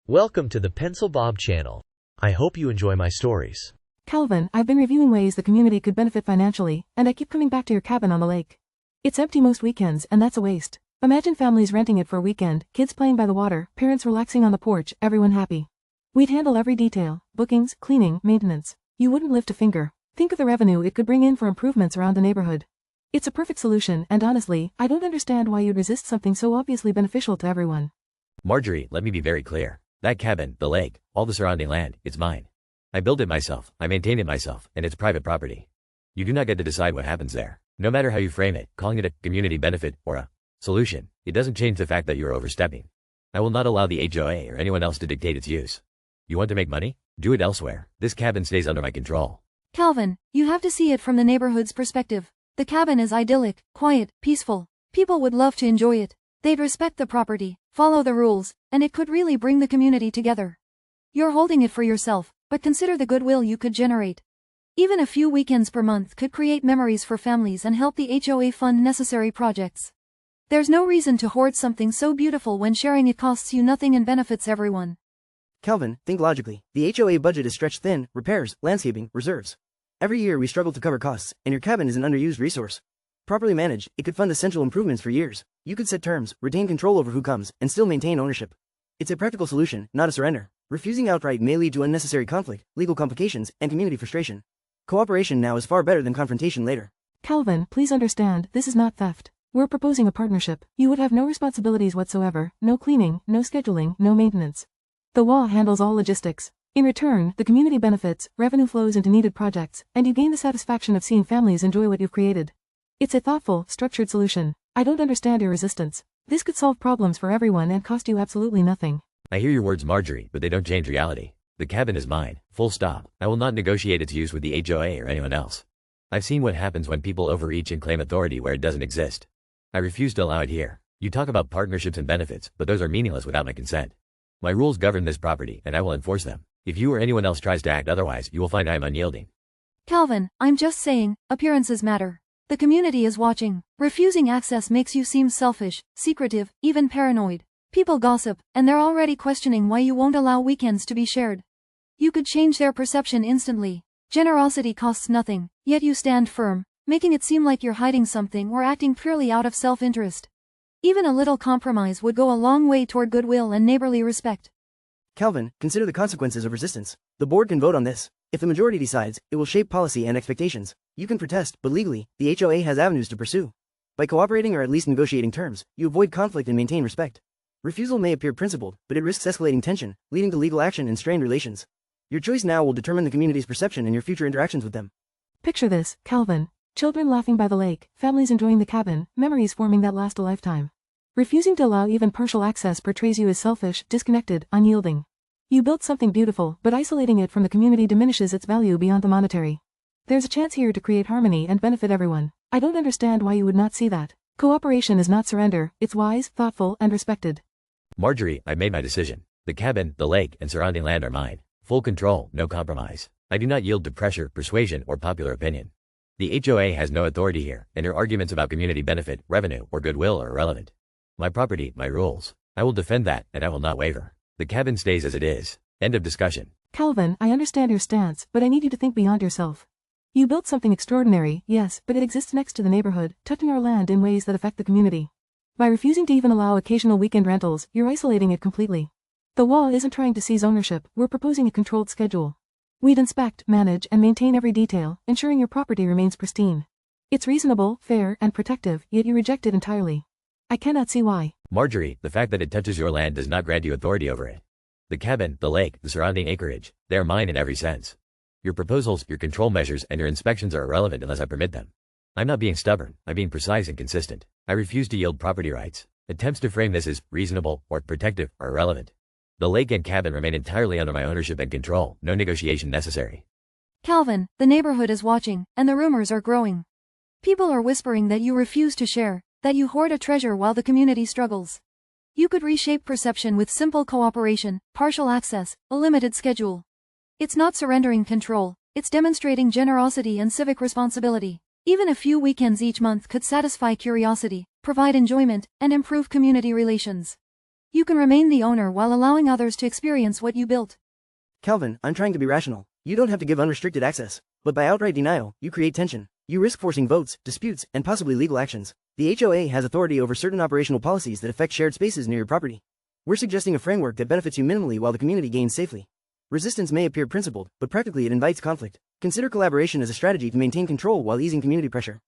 Welcome to the Pencil Bob channel. I hope you enjoy my stories. Calvin, I've been reviewing ways the community could benefit financially, and I keep coming back to your cabin on the lake. It's empty most weekends, and that's a waste. Imagine families renting it for a weekend, kids playing by the water, parents relaxing on the porch, everyone happy. We'd handle every detail: bookings, cleaning, maintenance. You wouldn't lift a finger. Think of the revenue it could bring in for improvements around the neighborhood. It's a perfect solution, and honestly, I don't understand why you'd resist something so obviously beneficial to everyone. Marjorie, let me be very clear. That cabin, the lake, all the surrounding land, it's mine. I built it myself, I maintain it myself, and it's private property. You do not get to decide what happens there. No matter how you frame it, calling it a community benefit or a solution, it doesn't change the fact that you're overstepping. I will not allow the HOA or anyone else to dictate its use. You want to make money? Do it elsewhere. This cabin stays under my control. Calvin, you have to see it from the neighborhood's perspective. The cabin is idyllic, quiet, peaceful. People would love to enjoy it. They'd respect the property, follow the rules, and it could really bring the community together. You're holding it for yourself, but consider the goodwill you could generate. Even a few weekends per month could create memories for families and help the HOA fund necessary projects. There's no reason to hoard something so beautiful when sharing it costs you nothing and benefits everyone. Calvin, think logically. The HOA budget is stretched thin: repairs, landscaping, reserves. Every year we struggle to cover costs, and your cabin is an underused resource. Properly managed, it could fund essential improvements for years. You could set terms, retain control over who comes, and still maintain ownership. It's a practical solution, not a surrender. Refusing outright may lead to unnecessary conflict, legal complications, and community frustration. Cooperation now is far better than confrontation later. Calvin, please understand, this is not theft. We're proposing a partnership. You would have no responsibilities whatsoever, no cleaning, no scheduling, no maintenance. The WA handles all logistics. In return, the community benefits, revenue flows into needed projects, and you gain the satisfaction of seeing families enjoy what you've created. It's a thoughtful, structured solution. I don't understand your resistance. This could solve problems for everyone and cost you absolutely nothing. I hear your words, Marjorie, but they don't change reality. The cabin is mine, full stop. I will not negotiate its use with the HOA or anyone else. I've seen what happens when people overreach and claim authority where it doesn't exist. I refuse to allow it here. You talk about partnerships and benefits, but those are meaningless without my consent. My rules govern this property, and I will enforce them. If you or anyone else tries to act otherwise, you will find I am unyielding. Calvin, I'm just saying, appearances matter. The community is watching. Refusing access makes you seem selfish, secretive, even paranoid. People gossip, and they're already questioning why you won't allow weekends to be shared. You could change their perception instantly. Generosity costs nothing, yet you stand firm, making it seem like you're hiding something or acting purely out of self-interest. Even a little compromise would go a long way toward goodwill and neighborly respect. Calvin, consider the consequences of resistance. The board can vote on this. If the majority decides, it will shape policy and expectations. You can protest, but legally, the HOA has avenues to pursue. By cooperating or at least negotiating terms, you avoid conflict and maintain respect. Refusal may appear principled, but it risks escalating tension, leading to legal action and strained relations. Your choice now will determine the community's perception and your future interactions with them. Picture this, Calvin. Children laughing by the lake, families enjoying the cabin, memories forming that last a lifetime. Refusing to allow even partial access portrays you as selfish, disconnected, unyielding. You built something beautiful, but isolating it from the community diminishes its value beyond the monetary. There's a chance here to create harmony and benefit everyone. I don't understand why you would not see that. Cooperation is not surrender, it's wise, thoughtful, and respected. Marjorie, I made my decision. The cabin, the lake, and surrounding land are mine. Full control, no compromise. I do not yield to pressure, persuasion, or popular opinion. The HOA has no authority here, and your arguments about community benefit, revenue, or goodwill are irrelevant. My property, my rules. I will defend that, and I will not waver. The cabin stays as it is. End of discussion. Calvin, I understand your stance, but I need you to think beyond yourself. You built something extraordinary, yes, but it exists next to the neighborhood, touching our land in ways that affect the community. By refusing to even allow occasional weekend rentals, you're isolating it completely. The WA isn't trying to seize ownership, we're proposing a controlled schedule. We'd inspect, manage, and maintain every detail, ensuring your property remains pristine. It's reasonable, fair, and protective, yet you reject it entirely. I cannot see why. Marjorie, the fact that it touches your land does not grant you authority over it. The cabin, the lake, the surrounding acreage, they are mine in every sense. Your proposals, your control measures, and your inspections are irrelevant unless I permit them. I'm not being stubborn, I'm being precise and consistent. I refuse to yield property rights. Attempts to frame this as reasonable or protective are irrelevant. The lake and cabin remain entirely under my ownership and control, no negotiation necessary. Calvin, the neighborhood is watching, and the rumors are growing. People are whispering that you refuse to share, that you hoard a treasure while the community struggles. You could reshape perception with simple cooperation, partial access, a limited schedule. It's not surrendering control, it's demonstrating generosity and civic responsibility. Even a few weekends each month could satisfy curiosity, provide enjoyment, and improve community relations. You can remain the owner while allowing others to experience what you built. Calvin, I'm trying to be rational. You don't have to give unrestricted access. But by outright denial, you create tension. You risk forcing votes, disputes, and possibly legal actions. The HOA has authority over certain operational policies that affect shared spaces near your property. We're suggesting a framework that benefits you minimally while the community gains safely. Resistance may appear principled, but practically it invites conflict. Consider collaboration as a strategy to maintain control while easing community pressure.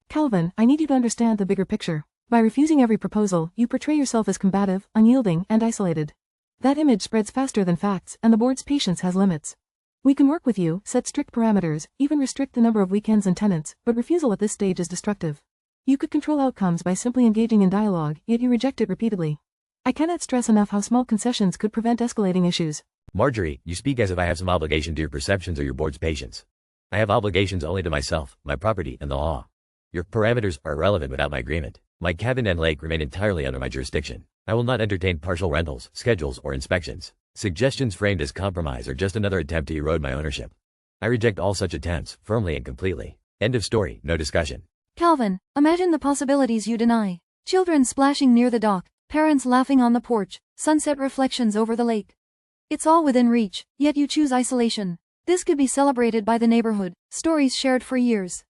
Calvin, I need you to understand the bigger picture. By refusing every proposal, you portray yourself as combative, unyielding, and isolated. That image spreads faster than facts, and the board's patience has limits. We can work with you, set strict parameters, even restrict the number of weekends and tenants, but refusal at this stage is destructive. You could control outcomes by simply engaging in dialogue, yet you reject it repeatedly. I cannot stress enough how small concessions could prevent escalating issues. Marjorie, you speak as if I have some obligation to your perceptions or your board's patience. I have obligations only to myself, my property, and the law. Your parameters are irrelevant without my agreement. My cabin and lake remain entirely under my jurisdiction. I will not entertain partial rentals, schedules, or inspections. Suggestions framed as compromise are just another attempt to erode my ownership. I reject all such attempts, firmly and completely. End of story, no discussion. Calvin, imagine the possibilities you deny. Children splashing near the dock, parents laughing on the porch, sunset reflections over the lake. It's all within reach, yet you choose isolation. This could be celebrated by the neighborhood, stories shared for years.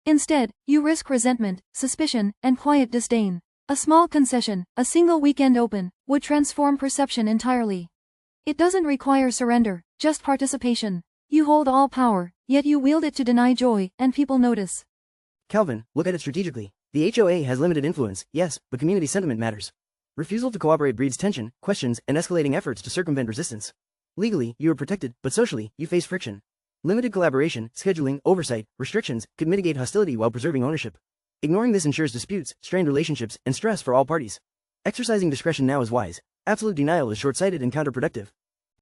Instead, you risk resentment, suspicion, and quiet disdain. A small concession, a single weekend open, would transform perception entirely. It doesn't require surrender, just participation. You hold all power, yet you wield it to deny joy, and people notice. Calvin, look at it strategically. The HOA has limited influence, yes, but community sentiment matters. Refusal to cooperate breeds tension, questions, and escalating efforts to circumvent resistance. Legally, you are protected, but socially, you face friction. Limited collaboration, scheduling, oversight, restrictions could mitigate hostility while preserving ownership. Ignoring this ensures disputes, strained relationships, and stress for all parties. Exercising discretion now is wise. Absolute denial is short-sighted and counterproductive.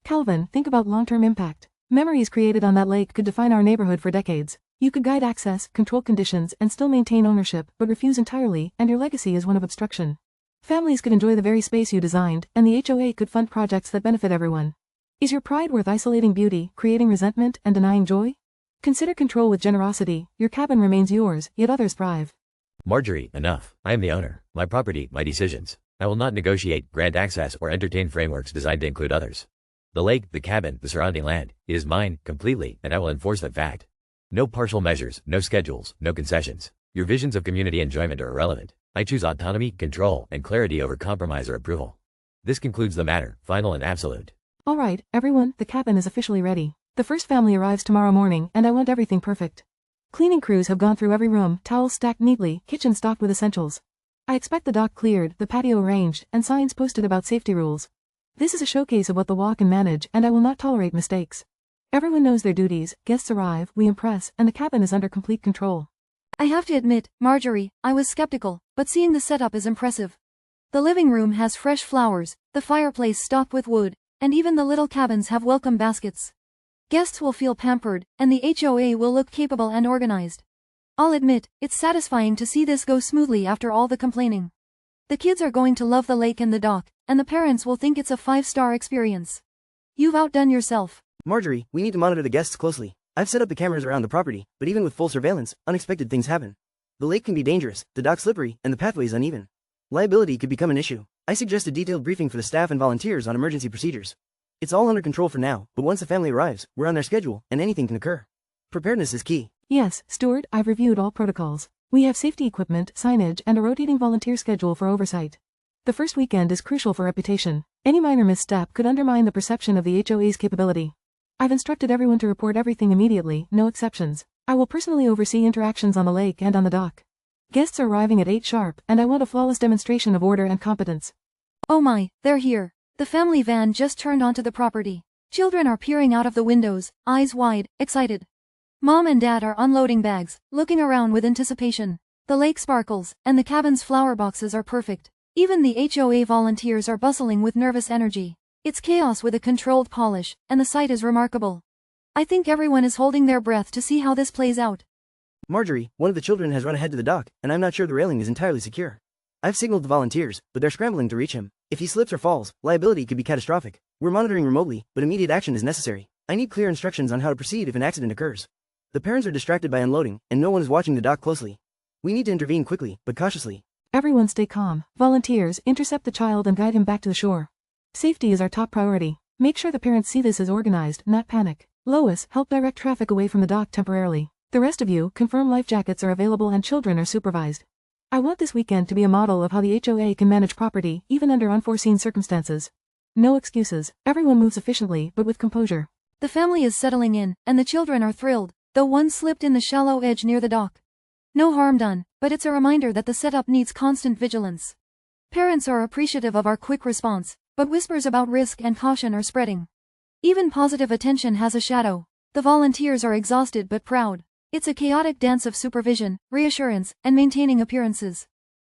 Calvin, think about long-term impact. Memories created on that lake could define our neighborhood for decades. You could guide access, control conditions, and still maintain ownership, but refuse entirely, and your legacy is one of obstruction. Families could enjoy the very space you designed, and the HOA could fund projects that benefit everyone. Is your pride worth isolating beauty, creating resentment, and denying joy? Consider control with generosity. Your cabin remains yours, yet others thrive. Marjorie, enough. I am the owner. My property, my decisions. I will not negotiate, grant access, or entertain frameworks designed to include others. The lake, the cabin, the surrounding land, is mine, completely, and I will enforce that fact. No partial measures, no schedules, no concessions. Your visions of community enjoyment are irrelevant. I choose autonomy, control, and clarity over compromise or approval. This concludes the matter, final and absolute. All right, everyone, the cabin is officially ready. The first family arrives tomorrow morning, and I want everything perfect. Cleaning crews have gone through every room, towels stacked neatly, kitchen stocked with essentials. I expect the dock cleared, the patio arranged, and signs posted about safety rules. This is a showcase of what the law can manage, and I will not tolerate mistakes. Everyone knows their duties, guests arrive, we impress, and the cabin is under complete control. I have to admit, Marjorie, I was skeptical, but seeing the setup is impressive. The living room has fresh flowers, the fireplace stocked with wood, and even the little cabins have welcome baskets. Guests will feel pampered, and the HOA will look capable and organized. I'll admit, it's satisfying to see this go smoothly after all the complaining. The kids are going to love the lake and the dock, and the parents will think it's a 5-star experience. You've outdone yourself. Marjorie, we need to monitor the guests closely. I've set up the cameras around the property, but even with full surveillance, unexpected things happen. The lake can be dangerous, the dock slippery, and the pathways uneven. Liability could become an issue. I suggest a detailed briefing for the staff and volunteers on emergency procedures. It's all under control for now, but once the family arrives, we're on their schedule, and anything can occur. Preparedness is key. Yes, Stuart, I've reviewed all protocols. We have safety equipment, signage, and a rotating volunteer schedule for oversight. The first weekend is crucial for reputation. Any minor misstep could undermine the perception of the HOA's capability. I've instructed everyone to report everything immediately, no exceptions. I will personally oversee interactions on the lake and on the dock. Guests are arriving at 8 sharp, and I want a flawless demonstration of order and competence. Oh my, they're here. The family van just turned onto the property. Children are peering out of the windows, eyes wide, excited. Mom and Dad are unloading bags, looking around with anticipation. The lake sparkles, and the cabin's flower boxes are perfect. Even the HOA volunteers are bustling with nervous energy. It's chaos with a controlled polish, and the sight is remarkable. I think everyone is holding their breath to see how this plays out. Marjorie, one of the children has run ahead to the dock, and I'm not sure the railing is entirely secure. I've signaled the volunteers, but they're scrambling to reach him. If he slips or falls, liability could be catastrophic. We're monitoring remotely, but immediate action is necessary. I need clear instructions on how to proceed if an accident occurs. The parents are distracted by unloading, and no one is watching the dock closely. We need to intervene quickly, but cautiously. Everyone stay calm. Volunteers, intercept the child and guide him back to the shore. Safety is our top priority. Make sure the parents see this as organized, not panic. Lois, help direct traffic away from the dock temporarily. The rest of you, confirm life jackets are available and children are supervised. I want this weekend to be a model of how the HOA can manage property, even under unforeseen circumstances. No excuses. Everyone moves efficiently, but with composure. The family is settling in, and the children are thrilled, though one slipped in the shallow edge near the dock. No harm done, but it's a reminder that the setup needs constant vigilance. Parents are appreciative of our quick response, but whispers about risk and caution are spreading. Even positive attention has a shadow. The volunteers are exhausted but proud. It's a chaotic dance of supervision, reassurance, and maintaining appearances.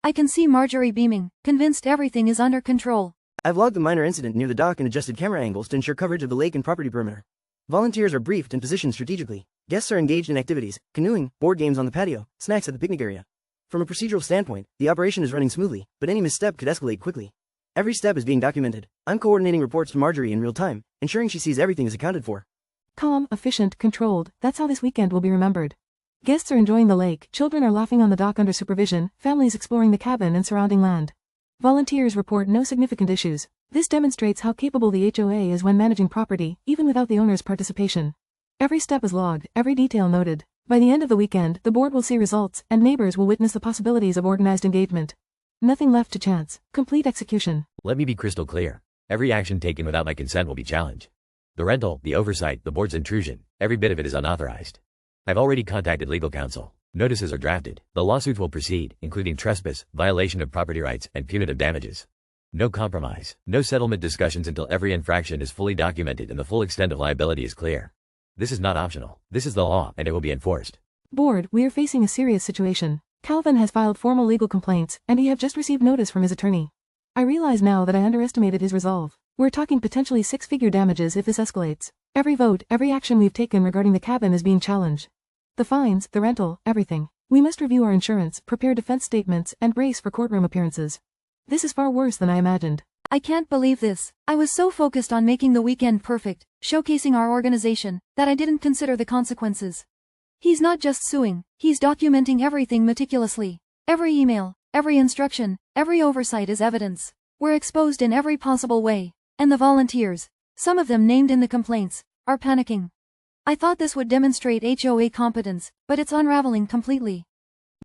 I can see Marjorie beaming, convinced everything is under control. I've logged the minor incident near the dock and adjusted camera angles to ensure coverage of the lake and property perimeter. Volunteers are briefed and positioned strategically. Guests are engaged in activities, canoeing, board games on the patio, snacks at the picnic area. From a procedural standpoint, the operation is running smoothly, but any misstep could escalate quickly. Every step is being documented. I'm coordinating reports to Marjorie in real time, ensuring she sees everything is accounted for. Calm, efficient, controlled, that's how this weekend will be remembered. Guests are enjoying the lake, children are laughing on the dock under supervision, families exploring the cabin and surrounding land. Volunteers report no significant issues. This demonstrates how capable the HOA is when managing property, even without the owner's participation. Every step is logged, every detail noted. By the end of the weekend, the board will see results, and neighbors will witness the possibilities of organized engagement. Nothing left to chance. Complete execution. Let me be crystal clear. Every action taken without my consent will be challenged. The rental, the oversight, the board's intrusion, every bit of it is unauthorized. I've already contacted legal counsel. Notices are drafted. The lawsuits will proceed, including trespass, violation of property rights, and punitive damages. No compromise. No settlement discussions until every infraction is fully documented and the full extent of liability is clear. This is not optional. This is the law, and it will be enforced. Board, we are facing a serious situation. Calvin has filed formal legal complaints, and we have just received notice from his attorney. I realize now that I underestimated his resolve. We're talking potentially six-figure damages if this escalates. Every vote, every action we've taken regarding the cabin is being challenged. The fines, the rental, everything. We must review our insurance, prepare defense statements, and brace for courtroom appearances. This is far worse than I imagined. I can't believe this. I was so focused on making the weekend perfect, showcasing our organization, that I didn't consider the consequences. He's not just suing, he's documenting everything meticulously. Every email, every instruction, every oversight is evidence. We're exposed in every possible way. And the volunteers, some of them named in the complaints, are panicking. I thought this would demonstrate HOA competence, but it's unraveling completely.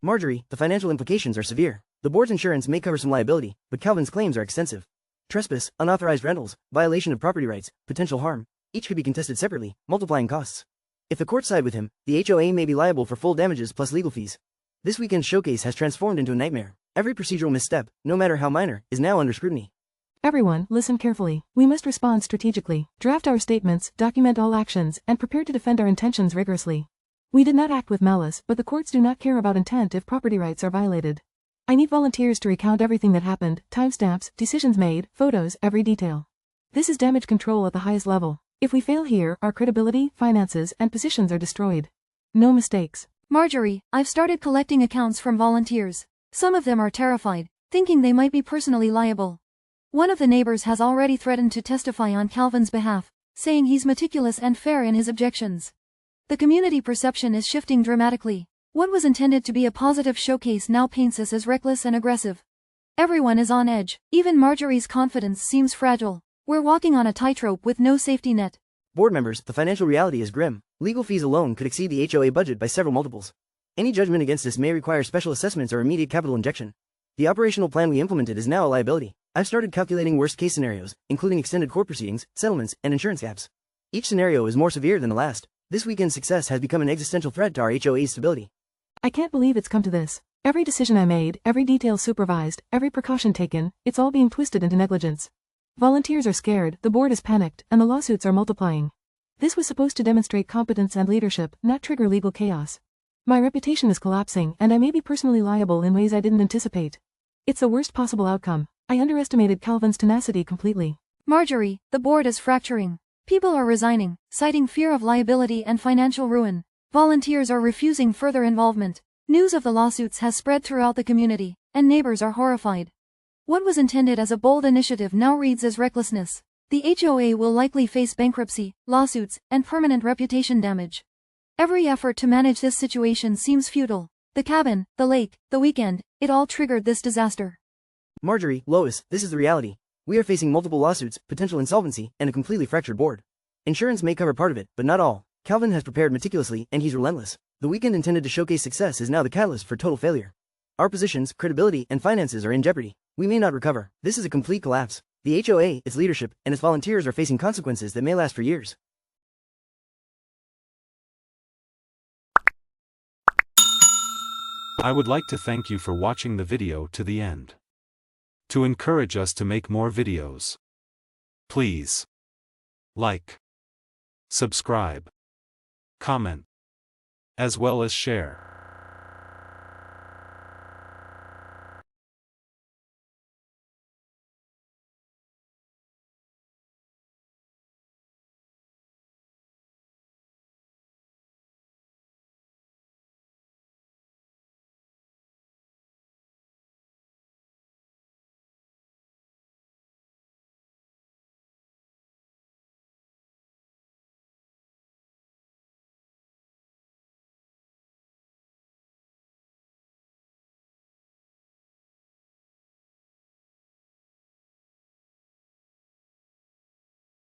Marjorie, the financial implications are severe. The board's insurance may cover some liability, but Calvin's claims are extensive. Trespass, unauthorized rentals, violation of property rights, potential harm, each could be contested separately, multiplying costs. If the courts side with him, the HOA may be liable for full damages plus legal fees. This weekend's showcase has transformed into a nightmare. Every procedural misstep, no matter how minor, is now under scrutiny. Everyone, listen carefully. We must respond strategically, draft our statements, document all actions, and prepare to defend our intentions rigorously. We did not act with malice, but the courts do not care about intent if property rights are violated. I need volunteers to recount everything that happened, timestamps, decisions made, photos, every detail. This is damage control at the highest level. If we fail here, our credibility, finances, and positions are destroyed. No mistakes. Marjorie, I've started collecting accounts from volunteers. Some of them are terrified, thinking they might be personally liable. One of the neighbors has already threatened to testify on Calvin's behalf, saying he's meticulous and fair in his objections. The community perception is shifting dramatically. What was intended to be a positive showcase now paints us as reckless and aggressive. Everyone is on edge. Even Marjorie's confidence seems fragile. We're walking on a tightrope with no safety net. Board members, the financial reality is grim. Legal fees alone could exceed the HOA budget by several multiples. Any judgment against us may require special assessments or immediate capital injection. The operational plan we implemented is now a liability. I've started calculating worst-case scenarios, including extended court proceedings, settlements, and insurance gaps. Each scenario is more severe than the last. This weekend's success has become an existential threat to our HOA's stability. I can't believe it's come to this. Every decision I made, every detail supervised, every precaution taken, it's all being twisted into negligence. Volunteers are scared, the board is panicked, and the lawsuits are multiplying. This was supposed to demonstrate competence and leadership, not trigger legal chaos. My reputation is collapsing, and I may be personally liable in ways I didn't anticipate. It's the worst possible outcome. I underestimated Calvin's tenacity completely. Marjorie, the board is fracturing. People are resigning, citing fear of liability and financial ruin. Volunteers are refusing further involvement. News of the lawsuits has spread throughout the community, and neighbors are horrified. What was intended as a bold initiative now reads as recklessness. The HOA will likely face bankruptcy, lawsuits, and permanent reputation damage. Every effort to manage this situation seems futile. The cabin, the lake, the weekend, it all triggered this disaster. Marjorie, Lois, this is the reality. We are facing multiple lawsuits, potential insolvency, and a completely fractured board. Insurance may cover part of it, but not all. Calvin has prepared meticulously, and he's relentless. The weekend intended to showcase success is now the catalyst for total failure. Our positions, credibility, and finances are in jeopardy. We may not recover. This is a complete collapse. The HOA, its leadership, and its volunteers are facing consequences that may last for years. I would like to thank you for watching the video to the end. To encourage us to make more videos, please like, subscribe, comment, as well as share.